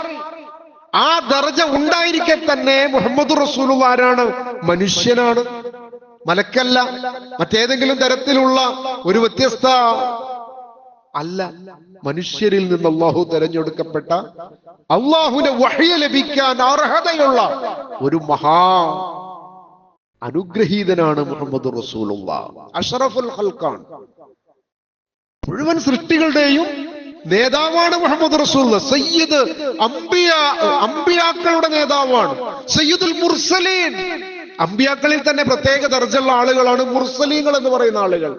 [SPEAKER 1] ആ ദർജ ഉണ്ടായിരിക്കെ തന്നെ മുഹമ്മദ് റസൂലുള്ളാഹ് ആരാണ്? മനുഷ്യനാണ്, മലക്കല്ല, മറ്റേതെങ്കിലും തരത്തിലുള്ള ഒരു വ്യത്യസ്ത അല്ല. മനുഷ്യരിൽ നിന്ന് അള്ളാഹു തെരഞ്ഞെടുക്കപ്പെട്ട, അള്ളാഹുവിന്റെ വഹ്യ് ലഭിക്കാൻ അർഹതയുള്ള ഒരു മഹാ അനുഗ്രഹീതനാണ് മുഹമ്മദ് റസൂലുള്ളാഹ്. അഷ്റഫുൽ ഖൽഖാൻ, മുഴുവൻ സൃഷ്ടികളുടെയും നേതാവാണ് മുഹമ്മദ് റസൂലുള്ളാഹ്. സയ്യിദ് അംബിയാക്കളുടെ നേതാവാണ്, സയ്യിദുൽ മുർസലീൻ. അംബിയാക്കളിൽ തന്നെ പ്രത്യേക ദർജയുള്ള ആളുകളാണ് മുർസലീങ്ങൾ എന്ന് പറയുന്ന ആളുകൾ.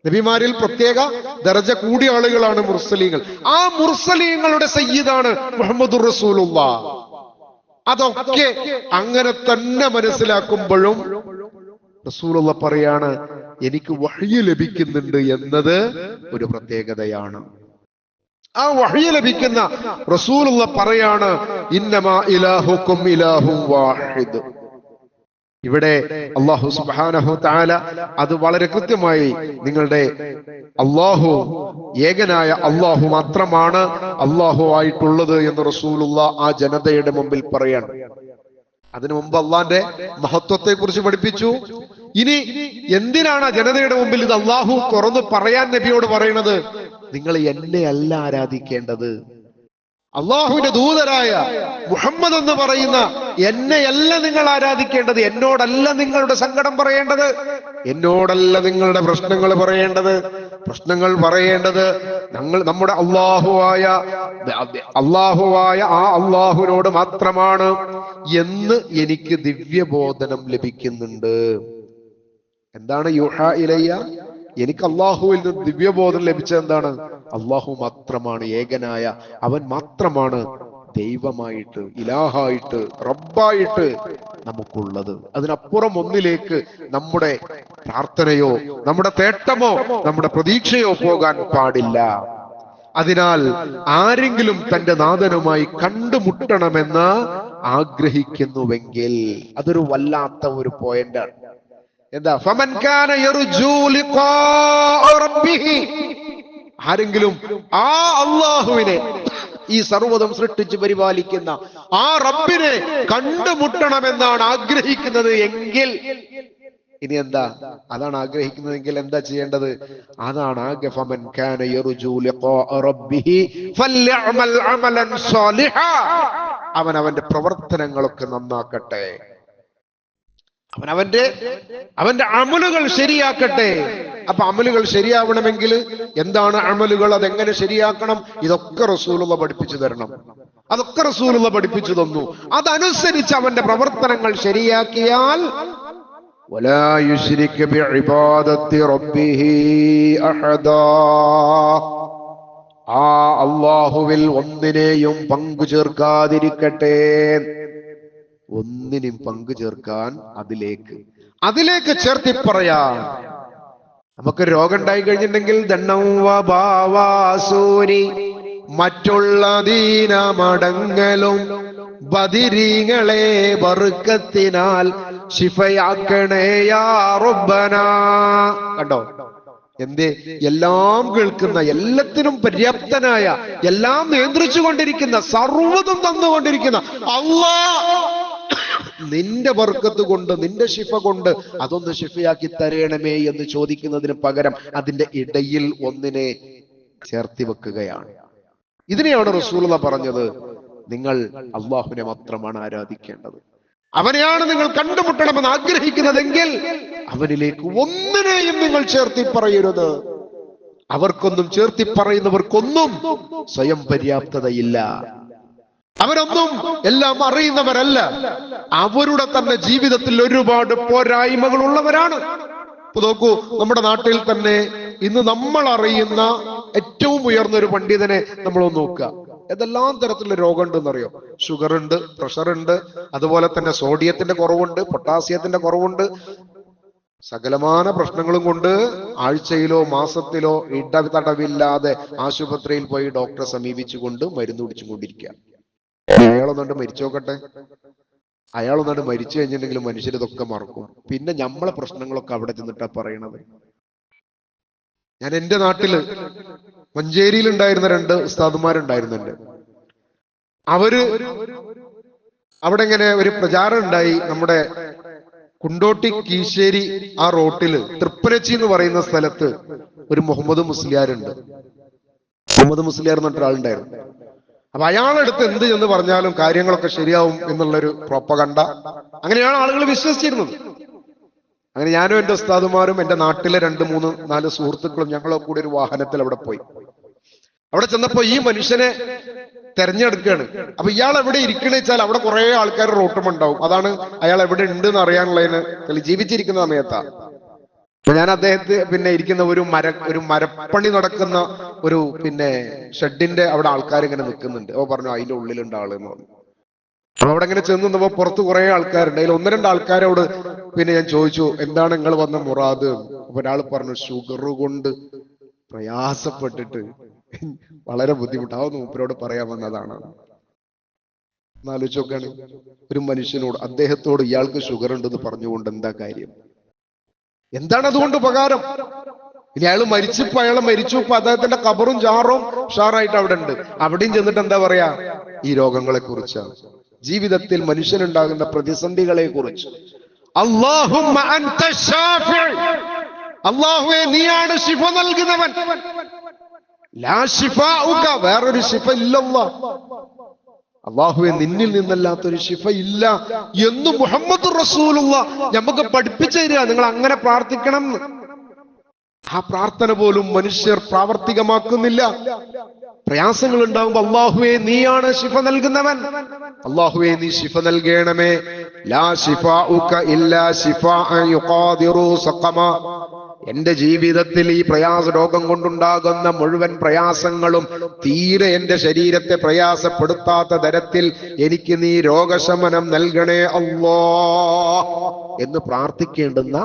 [SPEAKER 1] നബിമാരിൽ പ്രത്യേക ദർജ കൂടിയ ആളുകളാണ് മുർസലീങ്ങൾ. ആ മുർസലീങ്ങളുടെ സയ്യിദാണ് മുഹമ്മദുർ റസൂലുള്ളാഹ്. അതൊക്കെ അങ്ങനെ തന്നെ മനസ്സിലാക്കുമ്പോഴും റസൂലുള്ളാഹ് പറയാണ്, എനിക്ക് വഹ്യ് ലഭിക്കുന്നുണ്ട് എന്നത് ഒരു പ്രത്യേകതയാണ്. ആ വഹ്യ് ലഭിക്കുന്ന റസൂലുള്ളാഹ് പറയാണ്, ഇന്നമാ ഇലാഹുക്കും ഇലാഹും വാഹിദ്. ഇവിടെ അല്ലാഹു സുബ്ഹാനഹു തആല അത് വളരെ കൃത്യമായി, നിങ്ങളുടെ അല്ലാഹു ഏകനായ അല്ലാഹു മാത്രമാണ് അല്ലാഹു ആയിട്ടുള്ളത് എന്ന് റസൂലുള്ളാഹ് ആ ജനതയുടെ മുമ്പിൽ പറയാണ്. അതിനു മുമ്പ് അള്ളാന്റെ മഹത്വത്തെ കുറിച്ച് പഠിപ്പിച്ചു. ഇനി എന്തിനാണ് ആ ജനതയുടെ മുമ്പിൽ ഇത് അല്ലാഹു തുറന്നു പറയാൻ നബിയോട് പറയുന്നത്? നിങ്ങൾ എന്നെ അല്ല ആരാധിക്കേണ്ടത്, അള്ളാഹുവിന്റെ ദൂതരായ മുഹമ്മദ് എന്ന് പറയുന്ന എന്നെയല്ല നിങ്ങൾ ആരാധിക്കേണ്ടത്, എന്നോടല്ല നിങ്ങളുടെ സങ്കടം പറയേണ്ടത്, എന്നോടല്ല നിങ്ങളുടെ പ്രശ്നങ്ങൾ പറയേണ്ടത്. പ്രശ്നങ്ങൾ പറയേണ്ടത് നമ്മുടെ അള്ളാഹുവായ ആ അള്ളാഹുവിനോട് മാത്രമാണ് എന്ന് എനിക്ക് ദിവ്യബോധനം ലഭിക്കുന്നുണ്ട്. എന്താണ് യൂഹാ ഇലയ്യ? എനിക്ക് അള്ളാഹുവിൽ നിന്ന് ദിവ്യബോധം ലഭിച്ചത് എന്താണ്? അള്ളാഹു മാത്രമാണ് ഏകനായ, അവൻ മാത്രമാണ് ദൈവമായിട്ട്, ഇലാഹായിട്ട്, റബ്ബായിട്ട് നമുക്കുള്ളത്. അതിനപ്പുറം ഒന്നിലേക്ക് നമ്മുടെ പ്രാർത്ഥനയോ നമ്മുടെ തേട്ടമോ നമ്മുടെ പ്രതീക്ഷയോ പോകാൻ പാടില്ല. അതിനാൽ ആരെങ്കിലും തന്റെ നാഥനുമായി കണ്ടുമുട്ടണമെന്ന് ആഗ്രഹിക്കുന്നുവെങ്കിൽ അതൊരു വല്ലാത്ത ഒരു പോയിന്റാണ്. എന്താ? ഫമൻ കാന യർജൂ ലിഖാഅ റബ്ബിഹി, ആരെങ്കിലും ആ അല്ലാഹുവിനെ, ഈ സർവ്വതും സൃഷ്ടിച്ച് പരിപാലിക്കുന്ന ആ റബ്ബിനെ കണ്ടുമുട്ടണമെന്നാണ് ആഗ്രഹിക്കുന്നത് എങ്കിൽ, ഇനി എന്താ? അതാണ് ആഗ്രഹിക്കുന്നതെങ്കിൽ എന്താ ചെയ്യേണ്ടത്? അതാണ് ഫമൻ കാന യർജൂ ലിഖാഅ റബ്ബിഹി ഫല്യഅമൽ അമലൻ സാലിഹാ, അവൻ അവന്റെ പ്രവർത്തനങ്ങളൊക്കെ നന്നാക്കട്ടെ, അവന്റെ അമലുകൾ ശരിയാക്കട്ടെ. അപ്പൊ അമലുകൾ ശരിയാവണമെങ്കിൽ എന്താണ് അമലുകൾ? അതെങ്ങനെ ശരിയാക്കണം? ഇതൊക്കെ റസൂലുള്ള പഠിപ്പിച്ചു തരണം. അതൊക്കെ റസൂലുള്ള പഠിപ്പിച്ചു തന്നു. അതനുസരിച്ച് അവന്റെ പ്രവർത്തനങ്ങൾ ശരിയാക്കിയാൽ വലാ യുശ്രിക് ബിഇബാദത്തി റബ്ബിഹി അഹദാ, ആ അല്ലാഹുവിൽ ഒന്നിനെയും പങ്കു ചേർക്കാതിരിക്കട്ടെ. ഒന്നിനും പങ്കു ചേർക്കാൻ അതിലേക്ക് ചേർത്തി പറയാം. നമുക്ക് രോഗം ഉണ്ടായി കഴിഞ്ഞിട്ടുണ്ടെങ്കിൽ ദണ്ണവാസൂരി മറ്റുള്ള ദീനമടങ്ങലും ബദിരീങ്ങളെ ബർക്കത്തിനാൽ ശിഫയാക്കണേ യാ റബ്ബനാ. കണ്ടോ? എന്തേ? എല്ലാം കേൾക്കുന്ന, എല്ലാത്തിനും പര്യാപ്തനായ, എല്ലാം നിയന്ത്രിച്ചു കൊണ്ടിരിക്കുന്ന, സർവ്വതും തന്നുകൊണ്ടിരിക്കുന്ന അല്ലാഹ് നിന്റെ ബർക്കത്ത് കൊണ്ട്, നിന്റെ ശിഫ കൊണ്ട് അതൊന്ന് ശിഫയാക്കി തരണമേ എന്ന് ചോദിക്കുന്നതിന് പകരം അതിന്റെ ഇടയിൽ ഒന്നിനെ ചേർത്തി വെക്കുകയാണ്. ഇതിനെയാണ് റസൂലുള്ളാഹി പറഞ്ഞത്, നിങ്ങൾ അള്ളാഹുവിനെ മാത്രമാണ് ആരാധിക്കേണ്ടത്, അവനെയാണ് നിങ്ങൾ കണ്ടുമുട്ടണമെന്ന് ആഗ്രഹിക്കുന്നതെങ്കിൽ അവനിലേക്ക് ഒന്നിനെയും നിങ്ങൾ ചേർത്തി പറയരുത്. അവർക്കൊന്നും ചേർത്തി പറയുന്നവർക്കൊന്നും സ്വയം പര്യാപ്തതയില്ല. അവരൊന്നും എല്ലാം അറിയുന്നവരല്ല. അവരുടെ തന്നെ ജീവിതത്തിൽ ഒരുപാട് പോരായ്മകൾ ഉള്ളവരാണ്. നോക്കൂ, നമ്മുടെ നാട്ടിൽ തന്നെ ഇന്ന് നമ്മൾ അറിയുന്ന ഏറ്റവും ഉയർന്നൊരു പണ്ഡിതനെ നമ്മളൊന്ന് നോക്കുക. ഏതെല്ലാം തരത്തിലുള്ള രോഗം ഉണ്ടെന്നറിയോ? ഷുഗർ ഉണ്ട്, പ്രഷർ ഉണ്ട്, അതുപോലെ തന്നെ സോഡിയത്തിന്റെ കുറവുണ്ട്, പൊട്ടാസ്യത്തിന്റെ കുറവുണ്ട്. സകലമാന പ്രശ്നങ്ങളും കൊണ്ട് ആഴ്ചയിലോ മാസത്തിലോ ഇടതടവില്ലാതെ ആശുപത്രിയിൽ പോയി ഡോക്ടറെ സമീപിച്ചുകൊണ്ട് മരുന്ന് കുടിച്ചുകൊണ്ടിരിക്കുക. അയാളൊന്നുകൊണ്ട് മരിച്ചു നോക്കട്ടെ. അയാളൊന്നാണ്ട് മരിച്ചു കഴിഞ്ഞിട്ടുണ്ടെങ്കിൽ മനുഷ്യരിതൊക്കെ മറക്കും. പിന്നെ നമ്മളെ പ്രശ്നങ്ങളൊക്കെ അവിടെ ചെന്നിട്ടാ പറയണത്. ഞാൻ എൻ്റെ നാട്ടില് മഞ്ചേരിയിൽ ഉണ്ടായിരുന്ന 2 ഉസ്താദുമാരുണ്ടായിരുന്നുണ്ട്. അവര് അവിടെ ഇങ്ങനെ ഒരു പ്രചാരം ഉണ്ടായി. നമ്മുടെ കുണ്ടോട്ടി കീശ്ശേരി ആ റോട്ടില് തൃപ്പനച്ചി എന്ന് പറയുന്ന സ്ഥലത്ത് ഒരു മുഹമ്മദ് മുസ്ലിയാരുണ്ട്. മുഹമ്മദ് മുസ്ലിയാർ എന്ന് പറഞ്ഞ ഒരാളുണ്ടായിരുന്നു. അപ്പൊ അയാളെടുത്ത് എന്ത് എന്ന് പറഞ്ഞാലും കാര്യങ്ങളൊക്കെ ശരിയാവും എന്നുള്ളൊരു പ്രൊപ്പഗണ്ട, അങ്ങനെയാണ് ആളുകൾ വിശ്വസിച്ചിരുന്നത്. അങ്ങനെ ഞാനും എൻ്റെ ഉസ്താദുമാരും എൻ്റെ നാട്ടിലെ 2, 3, 4 സുഹൃത്തുക്കളും ഞങ്ങളൊക്കെ കൂടി ഒരു വാഹനത്തിൽ അവിടെ പോയി. അവിടെ ചെന്നപ്പോ ഈ മനുഷ്യനെ തെരഞ്ഞെടുക്കുകയാണ്. അപ്പൊ ഇയാൾ എവിടെ ഇരിക്കണെന്ന് വെച്ചാൽ അവിടെ കുറെ ആൾക്കാർ റോട്ടുമുണ്ടാവും. അതാണ് അയാൾ എവിടെ ഉണ്ട് എന്ന് അറിയാനുള്ളതിന് ജീവിച്ചിരിക്കുന്ന സമയത്താ. അപ്പൊ ഞാൻ അദ്ദേഹത്തെ പിന്നെ ഇരിക്കുന്ന ഒരു മരപ്പണി നടക്കുന്ന ഒരു ഷെഡിന്റെ അവിടെ ആൾക്കാർ ഇങ്ങനെ നിൽക്കുന്നുണ്ട്. ഓ പറഞ്ഞു അതിന്റെ ഉള്ളിലുണ്ട് ആള് എന്ന് പറഞ്ഞു. അപ്പൊ അവിടെ ഇങ്ങനെ ചെന്ന് നിന്നപ്പോ പുറത്ത് കുറെ ആൾക്കാരുണ്ട്. അതിൽ 1-2 ആൾക്കാരോട് ഞാൻ ചോദിച്ചു, എന്താണ് നിങ്ങൾ വന്ന മുറാദ്? അപ്പൊ ഒരാൾ പറഞ്ഞു, ഷുഗർ കൊണ്ട് പ്രയാസപ്പെട്ടിട്ട് വളരെ ബുദ്ധിമുട്ടാവുന്നു, മൂപ്പരോട് പറയാൻ വന്നതാണ്. എന്നാലോചിച്ച് നോക്കാണ്, ഒരു മനുഷ്യനോട്, അദ്ദേഹത്തോട് ഇയാൾക്ക് ഷുഗർ ഉണ്ടെന്ന് പറഞ്ഞുകൊണ്ട് എന്താ കാര്യം? എന്താണ് അതുകൊണ്ട് ഉപകാരം? ഇനി അയാൾ മരിച്ചപ്പോ ഇപ്പൊ അദ്ദേഹത്തിന്റെ ഖബറും ജാറും ഷാറായിട്ട് അവിടെ ഉണ്ട്. അവിടെയും ചെന്നിട്ട് എന്താ പറയാ? ഈ രോഗങ്ങളെ കുറിച്ചാണ്, ജീവിതത്തിൽ മനുഷ്യനുണ്ടാകുന്ന പ്രതിസന്ധികളെ കുറിച്ച്. അല്ലാഹുമ്മ അൻത ശാഫി, അല്ലാഹുവേ നീയാണ് ശിഫ നൽകുന്നവൻ. ലാ ശിഫാഉക, വേറൊരു ശിഫ ഇല്ലല്ലാ, അല്ലാഹുവേ നിന്നിൽ നിന്നല്ലാത്തൊരു ശിഫ ഇല്ല എന്ന് മുഹമ്മദ് റസൂലുള്ളാഹ് നമുക്ക് പഠിപ്പിച്ചു തരിക. നിങ്ങൾ അങ്ങനെ പ്രാർത്ഥിക്കണം. ആ പ്രാർത്ഥന പോലും മനുഷ്യർ പ്രാവർത്തികമാക്കുന്നില്ല. പ്രയാസങ്ങൾ ഉണ്ടാകുമ്പോ അല്ലാഹുവേ നീയാണ് ശിഫ നൽകുന്നവൻ, അല്ലാഹുവേ നീ ശിഫ നൽകണമേ. ലാ ശിഫാഉക ഇല്ലാ ശിഫാഅൻ യുഖാദിറു സഖമ. എന്റെ ജീവിതത്തിൽ ഈ രോഗം കൊണ്ടുണ്ടാകുന്ന മുഴുവൻ പ്രയാസങ്ങളും തീരെ എന്റെ ശരീരത്തെ പ്രയാസപ്പെടുത്താത്ത തരത്തിൽ എനിക്ക് നീ രോഗശമനം നൽകണേ അല്ലാഹ് എന്ന് പ്രാർത്ഥിക്കേണ്ടുന്ന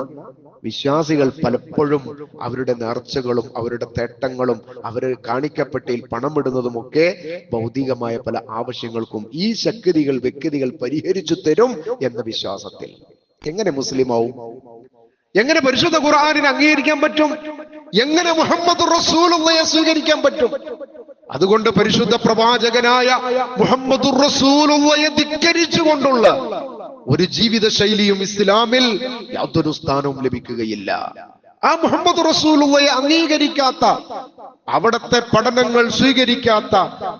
[SPEAKER 1] വിശ്വാസികൾ പലപ്പോഴും അവരുടെ നേർച്ചകളും അവരുടെ തേട്ടങ്ങളും അവർ കാണിക്കപ്പെട്ടിൽ പണമിടുന്നതുമൊക്കെ ഭൗതികമായ പല ആവശ്യങ്ങൾക്കും ഈ ശക്തികൾ വ്യക്തികൾ പരിഹരിച്ചു തരും എന്ന വിശ്വാസത്തിൽ. എങ്ങനെ മുസ്ലിമാവും? എങ്ങനെ പരിശുദ്ധ ഖുർആനിനെ അംഗീകരിക്കാൻ പറ്റും? എങ്ങനെ മുഹമ്മദ് റസൂലുള്ളാഹിയെ സ്വീകരിക്കാൻ പറ്റും? അതുകൊണ്ട് പരിശുദ്ധ പ്രവാചകനായ മുഹമ്മദ് റസൂലുള്ളാഹിയെ ധിക്കരിച്ചുകൊണ്ടുള്ള ഒരു ജീവിത ശൈലിയും ഇസ്ലാമിൽ യാതൊരു സ്ഥാനവും ലഭിക്കുകയില്ല. ആ മുഹമ്മദ് റസൂലുള്ളാഹിയെ അംഗീകരിക്കാത്ത, അവിടത്തെ പഠനങ്ങൾ സ്വീകരിക്കാത്ത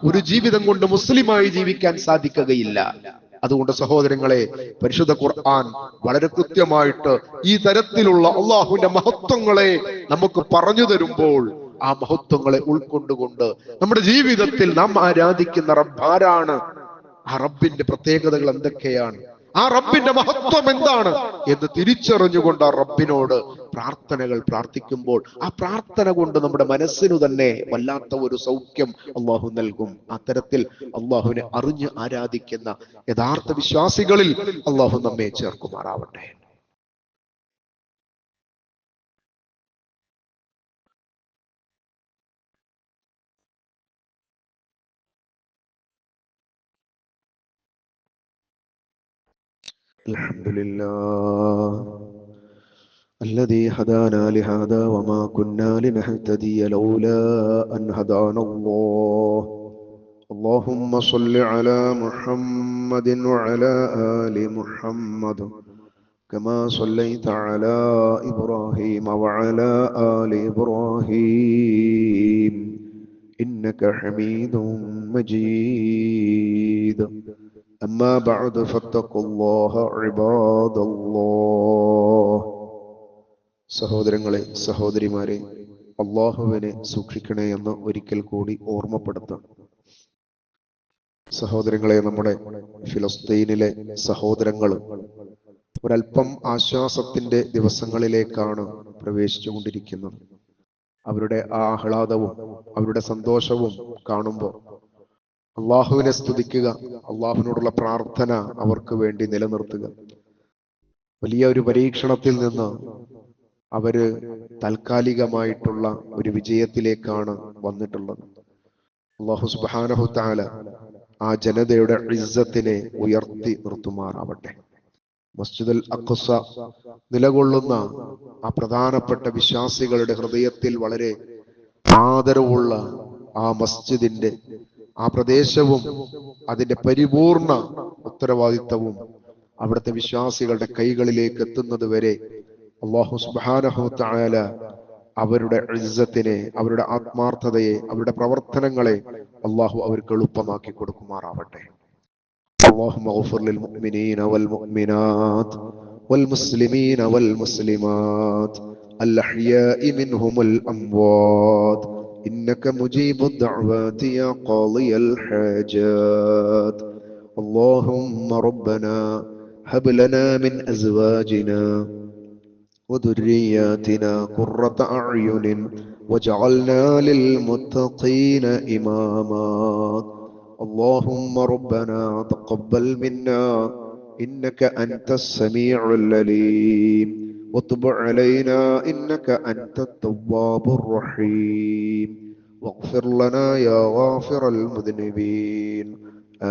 [SPEAKER 1] ഒരു ജീവിതം കൊണ്ട് മുസ്ലിമായി ജീവിക്കാൻ സാധിക്കുകയില്ല. അതുകൊണ്ട് സഹോദരങ്ങളെ, പരിശുദ്ധ ഖുർആൻ വളരെ കൃത്യമായിട്ട് ഈ തരത്തിലുള്ള അള്ളാഹുവിന്റെ മഹത്വങ്ങളെ നമുക്ക് പറഞ്ഞു തരുമ്പോൾ ആ മഹത്വങ്ങളെ ഉൾക്കൊണ്ടുകൊണ്ട് നമ്മുടെ ജീവിതത്തിൽ നാം ആരാധിക്കുന്ന റബ്ബാരാണ്, ആ റബ്ബിന്റെ പ്രത്യേകതകൾ എന്തൊക്കെയാണ്, ആ റബ്ബിന്റെ മഹത്വം എന്താണ് എന്ന് തിരിച്ചറിഞ്ഞുകൊണ്ട് ആ റബ്ബിനോട് പ്രാർത്ഥനകൾ പ്രാർത്ഥിക്കുമ്പോൾ ആ പ്രാർത്ഥന കൊണ്ട് നമ്മുടെ മനസ്സിനു തന്നെ വല്ലാത്ത ഒരു സൗഖ്യം അള്ളാഹു നൽകും. അത്തരത്തിൽ അള്ളാഹുവിനെ അറിഞ്ഞ് ആരാധിക്കുന്ന യഥാർത്ഥ വിശ്വാസികളിൽ അള്ളാഹു നമ്മെ ചേർക്കുമാറാവട്ടെ. അൽഹംദുലില്ലാഹ് الذي هدانا لهذا وما كنا لنهتدي لولا أن هدانا الله. اللهم صل على محمد وعلى آل محمد كما صليت على إبراهيم وعلى آل إبراهيم إنك حميد مجيد. أما بعد فاتقوا الله عباد الله. സഹോദരങ്ങളെ, സഹോദരിമാരെ, അള്ളാഹുവിനെ സൂക്ഷിക്കണേ എന്ന് ഒരിക്കൽ കൂടി ഓർമ്മപ്പെടുത്താം. സഹോദരങ്ങളെ, നമ്മുടെ ഫിലിസ്തീനിലെ സഹോദരങ്ങൾ ഒരൽപ്പം ആശ്വാസത്തിന്റെ ദിവസങ്ങളിലേക്കാണ് പ്രവേശിച്ചുകൊണ്ടിരിക്കുന്നത്. അവരുടെ ആഹ്ലാദവും അവരുടെ സന്തോഷവും കാണുമ്പോൾ അള്ളാഹുവിനെ സ്തുതിക്കുക, അള്ളാഹുവിനോടുള്ള പ്രാർത്ഥന അവർക്ക് വേണ്ടി നിലനിർത്തുക. വലിയ ഒരു പരീക്ഷണത്തിൽ നിന്ന് അവര് താൽക്കാലികമായിട്ടുള്ള ഒരു വിജയത്തിലേക്കാണ് വന്നിട്ടുള്ളത്. അല്ലാഹു സുബ്ഹാനഹു തആല ആ ജനതയുടെ ഇസ്സത്തിനെ ഉയർത്തി നിർത്തുമാറാവട്ടെ. മസ്ജിദുൽ അഖ്സ നിലകൊള്ളുന്ന ആ പ്രധാനപ്പെട്ട വിശ്വാസികളുടെ ഹൃദയത്തിൽ വളരെ ആദരവുള്ള ആ മസ്ജിദിന്റെ ആ പ്രദേശവും അതിന്റെ പരിപൂർണ ഉത്തരവാദിത്തവും അവിടുത്തെ വിശ്വാസികളുടെ കൈകളിലേക്ക് എത്തുന്നത് വരെ അല്ലാഹു സുബ്ഹാനഹു തആല അവരുടെ ഇസ്സത്തിനെ, അവരുടെ ആത്മാർത്ഥതയെ, അവരുടെ പ്രവർത്തനങ്ങളെ അല്ലാഹു അവർക്ക് എളുപ്പമാക്കി കൊടുക്കുമാറാവട്ടെ. اللهم اغفر للمؤمنين والمؤمنات والمسلمين والمسلمات الأحياء منهم الأموات إنك مجيب الدعوات يا قاضي الحاجات. اللهم ربنا هب لنا من أزواجنا وذرياتنا قرة أعين واجعلنا للمتقين إماما. اللهم ربنا تقبل منا إنك أنت السميع العليم وتب علينا إنك أنت التواب الرحيم واغفر لنا يا غافر المذنبين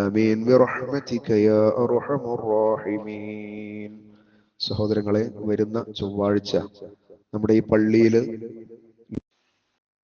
[SPEAKER 1] آمين برحمتك يا أرحم الراحمين. സഹോദരങ്ങളെ, വരുന്ന ചൊവ്വാഴ്ച നമ്മുടെ ഈ പള്ളിയിൽ